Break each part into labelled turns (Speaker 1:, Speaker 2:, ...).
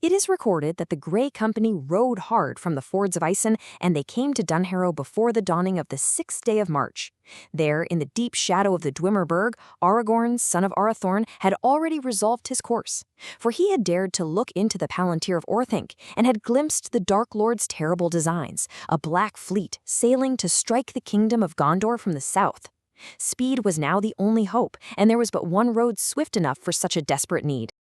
Speaker 1: It is recorded that the Grey Company rode hard from the fords of Isen, and they came to Dunharrow before the dawning of the 6th day of March. There, in the deep shadow of the Dwimmerberg, Aragorn, son of Arathorn, had already resolved his course. For he had dared to look into the Palantir of Orthanc, and had glimpsed the Dark Lord's terrible designs, a black fleet sailing to strike the kingdom of Gondor from the south. Speed was now the only hope, and there was but one road swift enough for such a desperate need.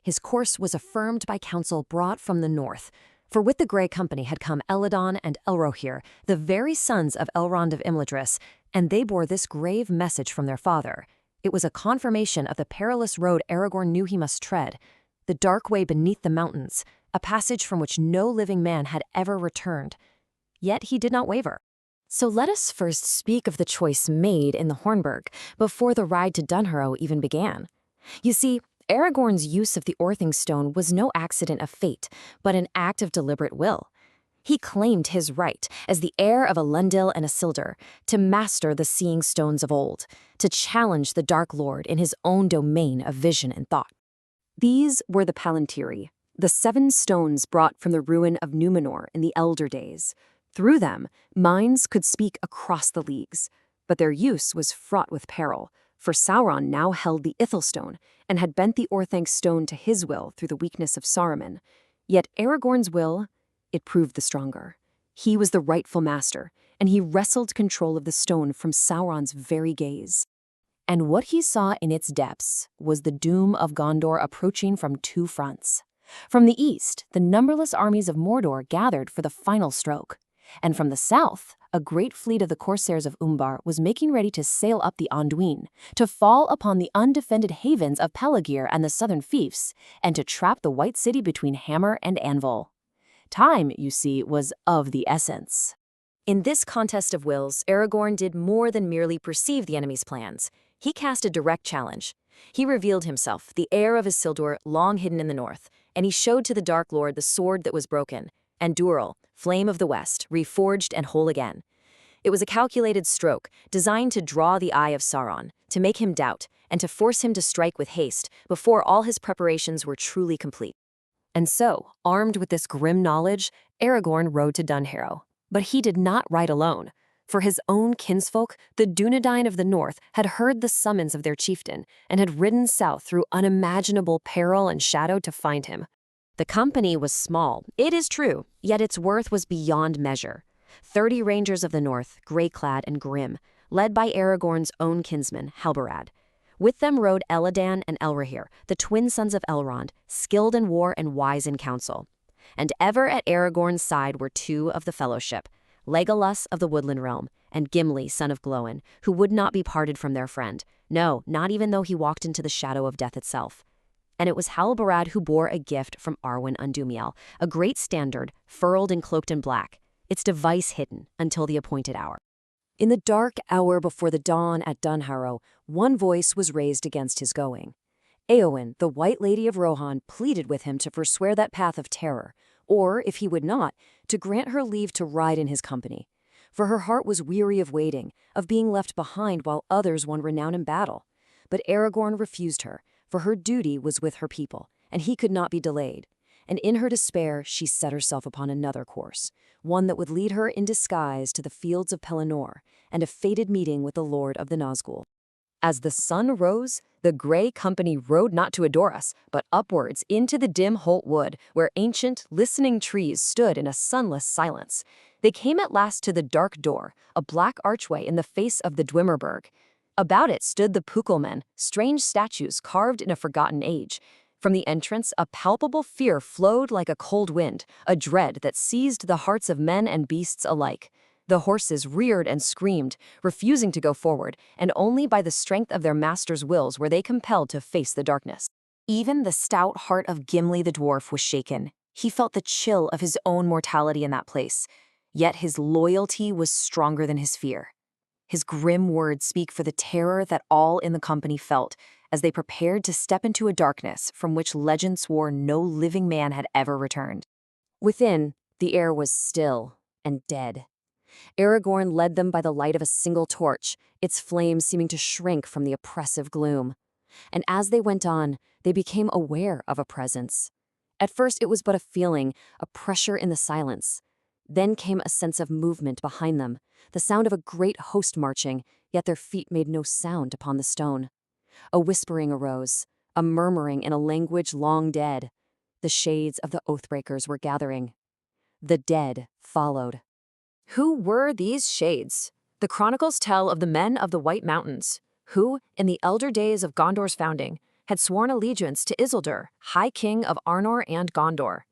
Speaker 1: His course was affirmed by counsel brought from the north, for with the Grey Company had come Elladan and Elrohir, the very sons of Elrond of Imladris, and they bore this grave message from their father. It was a confirmation of the perilous road Aragorn knew he must tread, the dark way beneath the mountains, a passage from which no living man had ever returned. Yet he did not waver. So let us first speak of the choice made in the Hornburg, before the ride to Dunharrow even began. You see, Aragorn's use of the Orthanc stone was no accident of fate, but an act of deliberate will. He claimed his right, as the heir of a Elendil and a Isildur, to master the seeing stones of old, to challenge the Dark Lord in his own domain of vision and thought. These were the Palantiri, the 7 stones brought from the ruin of Númenor in the Elder Days. Through them, minds could speak across the leagues, but their use was fraught with peril, for Sauron now held the Ithilstone and had bent the Orthanc stone to his will through the weakness of Saruman. Yet Aragorn's will, it proved the stronger. He was the rightful master, and he wrestled control of the stone from Sauron's very gaze. And what he saw in its depths was the doom of Gondor approaching from 2 fronts. From the east, the numberless armies of Mordor gathered for the final stroke, and from the south, a great fleet of the corsairs of Umbar was making ready to sail up the Anduin, to fall upon the undefended havens of Pelegir and the southern fiefs, and to trap the White City between hammer and anvil. Time, you see, was of the essence. In this contest of wills, Aragorn did more than merely perceive the enemy's plans. He cast a direct challenge. He revealed himself, the heir of Isildur, long hidden in the north, and he showed to the Dark Lord the sword that was broken, and Duril, Flame of the West, reforged and whole again. It was a calculated stroke, designed to draw the eye of Sauron, to make him doubt, and to force him to strike with haste before all his preparations were truly complete. And so, armed with this grim knowledge, Aragorn rode to Dunharrow. But he did not ride alone, for his own kinsfolk, the Dúnedain of the north, had heard the summons of their chieftain, and had ridden south through unimaginable peril and shadow to find him. The company was small, it is true, yet its worth was beyond measure. 30 rangers of the north, grey-clad and grim, led by Aragorn's own kinsman, Halbarad. With them rode Elladan and Elrohir, the twin sons of Elrond, skilled in war and wise in counsel. And ever at Aragorn's side were 2 of the fellowship, Legolas of the Woodland Realm, and Gimli, son of Glóin, who would not be parted from their friend, no, not even though he walked into the shadow of death itself. And it was Halbarad who bore a gift from Arwen Undumiel, a great standard, furled and cloaked in black, its device hidden until the appointed hour. In the dark hour before the dawn at Dunharrow, one voice was raised against his going. Éowyn, the White Lady of Rohan, pleaded with him to forswear that path of terror, or, if he would not, to grant her leave to ride in his company. For her heart was weary of waiting, of being left behind while others won renown in battle. But Aragorn refused her, for her duty was with her people, and he could not be delayed. And in her despair, she set herself upon another course, one that would lead her in disguise to the fields of Pelennor, and a fated meeting with the Lord of the Nazgul. As the sun rose, the Grey Company rode not to adore us, but upwards into the dim Holt Wood, where ancient, listening trees stood in a sunless silence. They came at last to the dark door, a black archway in the face of the Dwimmerberg. About it stood the Pukelmen, strange statues carved in a forgotten age. From the entrance, a palpable fear flowed like a cold wind, a dread that seized the hearts of men and beasts alike. The horses reared and screamed, refusing to go forward, and only by the strength of their masters' wills were they compelled to face the darkness. Even the stout heart of Gimli the dwarf was shaken. He felt the chill of his own mortality in that place. Yet his loyalty was stronger than his fear. His grim words speak for the terror that all in the company felt as they prepared to step into a darkness from which legend swore no living man had ever returned. Within, the air was still and dead. Aragorn led them by the light of a single torch, its flames seeming to shrink from the oppressive gloom. And as they went on, they became aware of a presence. At first it was but a feeling, a pressure in the silence. Then came a sense of movement behind them, the sound of a great host marching, yet their feet made no sound upon the stone. A whispering arose, a murmuring in a language long dead. The shades of the oathbreakers were gathering. The dead followed. Who were these shades? The chronicles tell of the men of the White Mountains, who, in the elder days of Gondor's founding, had sworn allegiance to Isildur, High King of Arnor and Gondor.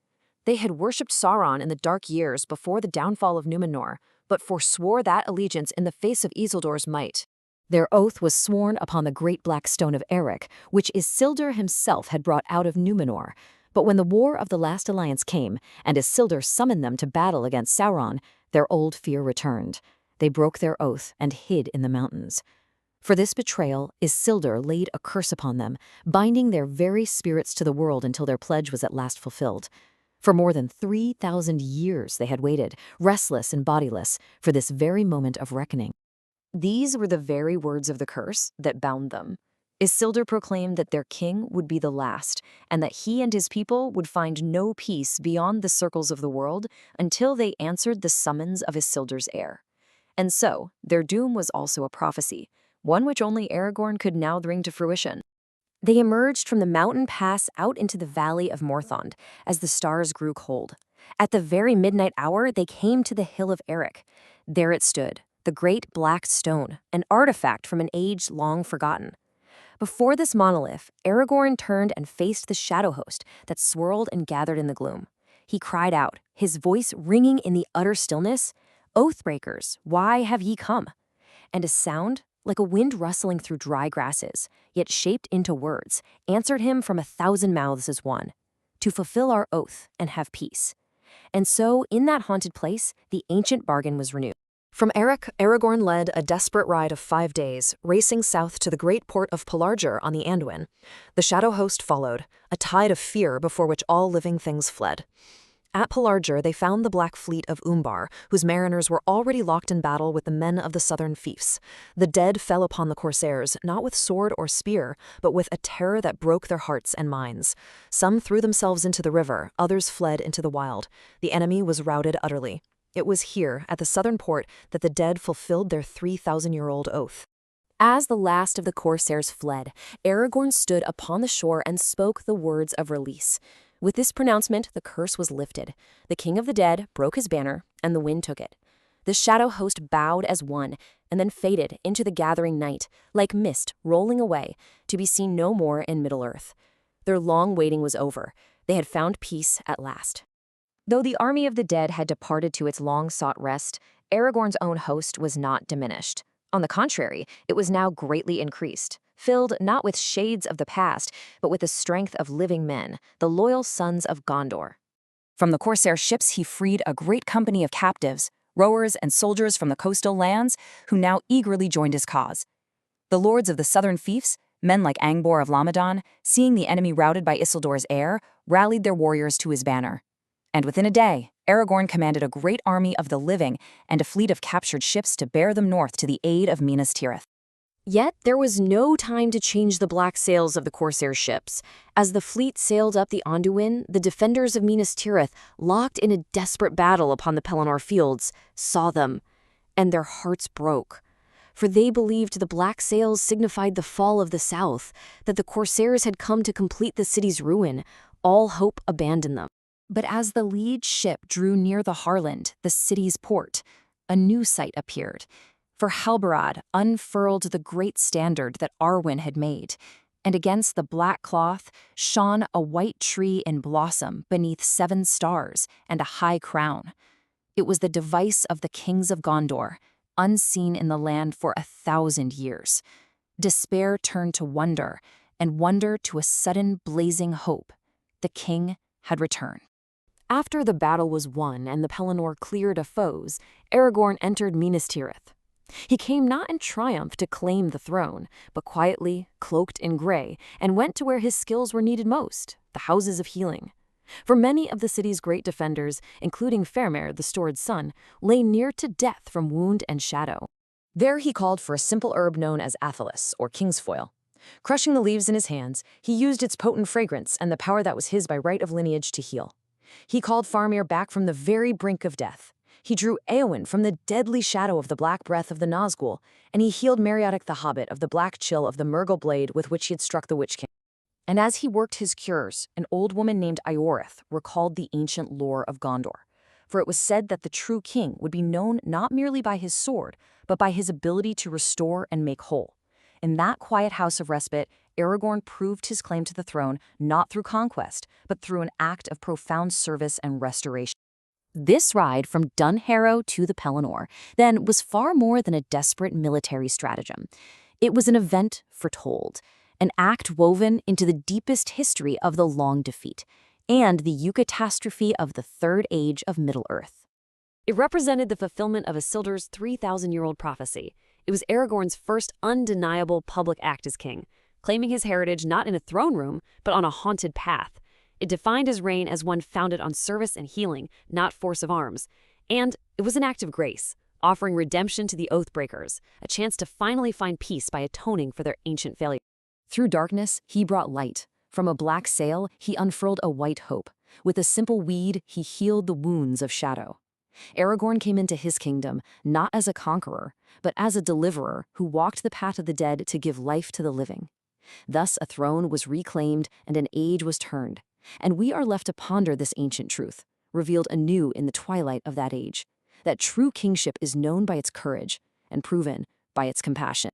Speaker 1: They had worshipped Sauron in the dark years before the downfall of Numenor, but forswore that allegiance in the face of Isildur's might. Their oath was sworn upon the great black stone of Eric, which Isildur himself had brought out of Numenor. But when the War of the Last Alliance came, and Isildur summoned them to battle against Sauron, their old fear returned. They broke their oath and hid in the mountains. For this betrayal, Isildur laid a curse upon them, binding their very spirits to the world until their pledge was at last fulfilled. For more than 3,000 years they had waited, restless and bodiless, for this very moment of reckoning. These were the very words of the curse that bound them. Isildur proclaimed that their king would be the last, and that he and his people would find no peace beyond the circles of the world until they answered the summons of Isildur's heir. And so, their doom was also a prophecy, one which only Aragorn could now bring to fruition. They emerged from the mountain pass out into the valley of Morthond as the stars grew cold. At the very midnight hour, they came to the hill of Eric. There it stood, the great black stone, an artifact from an age long forgotten. Before this monolith, Aragorn turned and faced the shadow host that swirled and gathered in the gloom. He cried out, his voice ringing in the utter stillness, "Oathbreakers, why have ye come?" And a sound, like a wind rustling through dry grasses, yet shaped into words, answered him from 1,000 mouths as one, "To fulfill our oath and have peace." And so, in that haunted place, the ancient bargain was renewed. From Eric, Aragorn led a desperate ride of 5 days, racing south to the great port of Pelargir on the Anduin. The shadow host followed, a tide of fear before which all living things fled. At Pelargir, they found the Black Fleet of Umbar, whose mariners were already locked in battle with the men of the southern fiefs. The dead fell upon the corsairs, not with sword or spear, but with a terror that broke their hearts and minds. Some threw themselves into the river, others fled into the wild. The enemy was routed utterly. It was here, at the southern port, that the dead fulfilled their 3,000-year-old oath. As the last of the corsairs fled, Aragorn stood upon the shore and spoke the words of release. With this pronouncement, the curse was lifted. The king of the dead broke his banner, and the wind took it. The shadow host bowed as one, and then faded into the gathering night, like mist rolling away, to be seen no more in Middle-earth. Their long waiting was over. They had found peace at last. Though the army of the dead had departed to its long-sought rest, Aragorn's own host was not diminished. On the contrary, it was now greatly increased, filled not with shades of the past, but with the strength of living men, the loyal sons of Gondor. From the corsair ships he freed a great company of captives, rowers and soldiers from the coastal lands, who now eagerly joined his cause. The lords of the southern fiefs, men like Angbor of Lamadan, seeing the enemy routed by Isildur's heir, rallied their warriors to his banner. And within a day, Aragorn commanded a great army of the living and a fleet of captured ships to bear them north to the aid of Minas Tirith. Yet there was no time to change the black sails of the corsair ships. As the fleet sailed up the Anduin, the defenders of Minas Tirith, locked in a desperate battle upon the Pelennor fields, saw them, and their hearts broke. For they believed the black sails signified the fall of the south, that the corsairs had come to complete the city's ruin. All hope abandoned them. But as the lead ship drew near the Harland, the city's port, a new sight appeared. For Halbarad unfurled the great standard that Arwen had made, and against the black cloth shone a white tree in blossom beneath 7 stars and a high crown. It was the device of the kings of Gondor, unseen in the land for 1,000 years. Despair turned to wonder, and wonder to a sudden blazing hope. The king had returned. After the battle was won and the Pelennor cleared of foes, Aragorn entered Minas Tirith. He came not in triumph to claim the throne, but quietly, cloaked in gray, and went to where his skills were needed most, the houses of healing. For many of the city's great defenders, including Faramir, the Stored Son, lay near to death from wound and shadow. There he called for a simple herb known as Athelas, or kingsfoil. Crushing the leaves in his hands, he used its potent fragrance and the power that was his by right of lineage to heal. He called Faramir back from the very brink of death. He drew Éowyn from the deadly shadow of the black breath of the Nazgul, and he healed Meriadoc the Hobbit of the black chill of the Murgle blade with which he had struck the Witch King. And as he worked his cures, an old woman named Ioreth recalled the ancient lore of Gondor. For it was said that the true king would be known not merely by his sword, but by his ability to restore and make whole. In that quiet house of respite, Aragorn proved his claim to the throne not through conquest, but through an act of profound service and restoration. This ride from Dunharrow to the Pelennor, then, was far more than a desperate military stratagem. It was an event foretold, an act woven into the deepest history of the Long Defeat, and the eucatastrophe of the Third Age of Middle-earth. It represented the fulfillment of Isildur's 3,000-year-old prophecy. It was Aragorn's first undeniable public act as king, claiming his heritage not in a throne room, but on a haunted path. It defined his reign as one founded on service and healing, not force of arms. And it was an act of grace, offering redemption to the Oathbreakers, a chance to finally find peace by atoning for their ancient failure. Through darkness, he brought light. From a black sail, he unfurled a white hope. With a simple weed, he healed the wounds of shadow. Aragorn came into his kingdom not as a conqueror, but as a deliverer who walked the path of the dead to give life to the living. Thus a throne was reclaimed and an age was turned. And we are left to ponder this ancient truth, revealed anew in the twilight of that age, that true kingship is known by its courage and proven by its compassion.